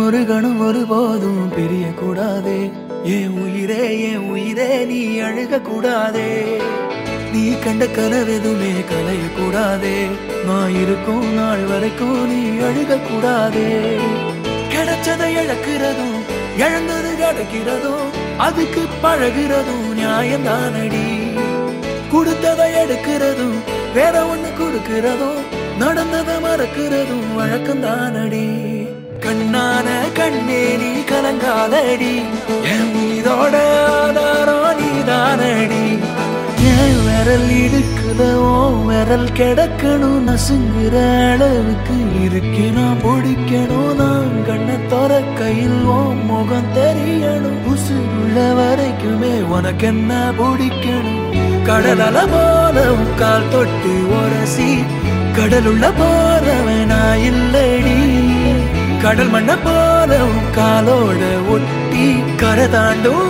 ஒரு கணம் ஒருபோதும் பிரிய கூடாதே. என் உயிரே நீ அழுக கூடாதே. நீ கண்ட கனவெதுமே கலைய கூடாதே. நான் இருக்கும் நாள் வரைக்கும் நீ அழுக கூடாதே. கிடைச்சதை இழக்கிறதும் இழந்தது கிடைக்கிறதும் அதுக்கு பழகிறதும் நியாயம்தானடி. கொடுத்ததை எடுக்கிறதும் வேற ஒண்ணு கொடுக்கிறதும் நடந்ததை மறக்கிறதும் வழக்கம்தானடி. கண்ணான கண்ணே நீ கலங்காதடி. என் மீதோட ஆதாரம் நீதானடி. என் விரல் இடுக்குதோ விரல் கிடக்கணும். நசுங்குற அளவுக்கு இருக்கு நான் பிடிக்கணும். நான் கண்ணை தோற கையில் முகம் தெரியணும். உசுருள்ள வரைக்குமே உனக்கு என்ன பிடிக்கணும். கடல் அல போல கால் தொட்டு உரசி கடலுள்ள போறவனா இல்லடி. கடல் மண்ண போல காலோட ஒட்டி கரை தாண்டும்